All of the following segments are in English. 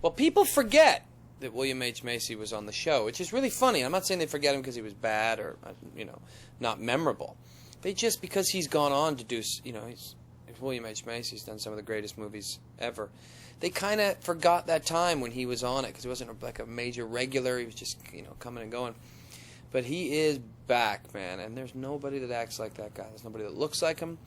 Well, people forget that William H. Macy was on the show, which is really funny. I'm not saying they forget him because he was bad or, not memorable. They just, because he's gone on to do, William H. Macy's done some of the greatest movies ever. They kind of forgot that time when he was on it because he wasn't like a major regular. He was just, coming and going. But he is back, man, and there's nobody that acts like that guy. There's nobody that looks like him.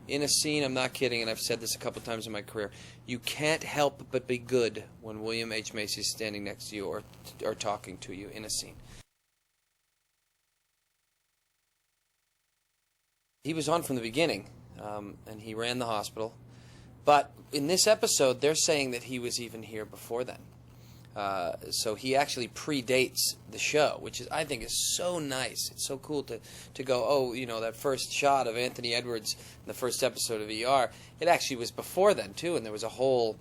In a scene, I'm not kidding, and I've said this a couple times in my career, you can't help but be good when William H. Macy is standing next to you or talking to you in a scene. He was on from the beginning, and he ran the hospital. But in this episode, they're saying that he was even here before then. So he actually predates the show, which I think is so nice. It's so cool to go, that first shot of Anthony Edwards in the first episode of ER, it actually was before then, too, and there was a whole,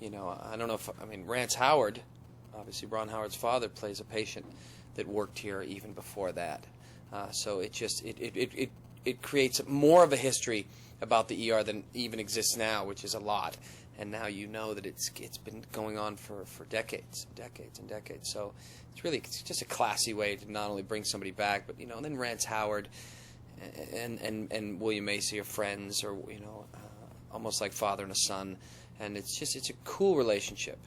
I don't know Rance Howard, obviously Ron Howard's father, plays a patient that worked here even before that. So it creates more of a history about the ER than even exists now, which is a lot. And now you know that it's been going on for decades and decades. So it's just a classy way to not only bring somebody back, but then Rance Howard and William Macy are friends, or almost like father and a son, and it's a cool relationship.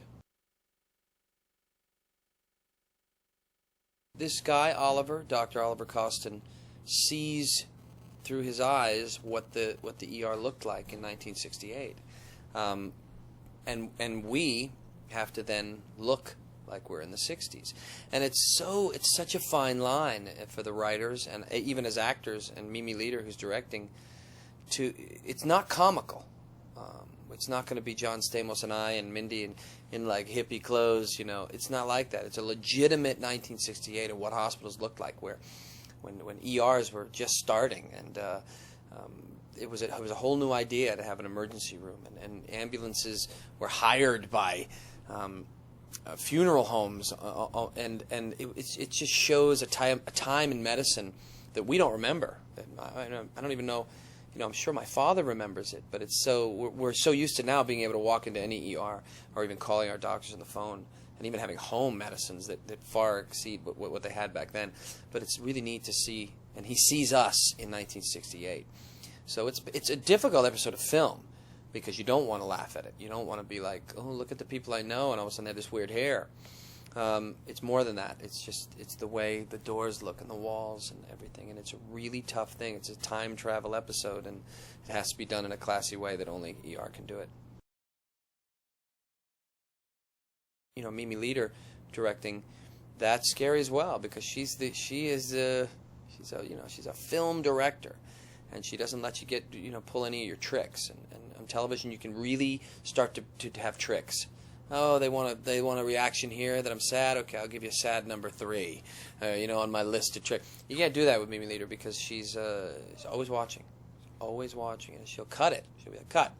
This guy Oliver, Dr. Oliver Costin, sees through his eyes what the ER looked like in 1968. And we have to then look like we're in the 60s. And it's such a fine line for the writers and even as actors, and Mimi Leder, who's directing, it's not comical. It's not going to be John Stamos and I and Mindy in like hippie clothes, It's not like that. It's a legitimate 1968 of what hospitals looked like, when ERs were just starting, and it was a whole new idea to have an emergency room, and ambulances were hired by funeral homes, and it just shows a time in medicine that we don't remember. I don't even know. I'm sure my father remembers it, but we're so used to now being able to walk into any ER or even calling our doctors on the phone, and even having home medicines that far exceed what they had back then. But it's really neat to see, and he sees us in 1968. So it's a difficult episode of film because you don't want to laugh at it. You don't want to be like, oh, look at the people I know, and all of a sudden they have this weird hair. It's more than that. It's the way the doors look and the walls and everything, and it's a really tough thing. It's a time travel episode, and it has to be done in a classy way that only ER can do it. Mimi Leder directing, that's scary as well because she's a film director. And she doesn't let you pull any of your tricks. And on television, you can really start to have tricks. Oh, they want a reaction here that I'm sad. Okay, I'll give you a sad number 3. On my list of tricks. You can't do that with Mimi Leder because she's always watching, and she'll cut it. She'll be like, cut.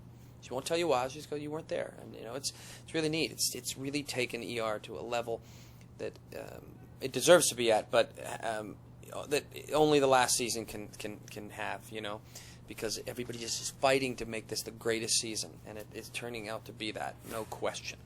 She won't tell you why. She'll just go, you weren't there. And it's really neat. It's really taken ER to a level that it deserves to be at, but. That only the last season can have, because everybody just is fighting to make this the greatest season, and it's turning out to be that, no question.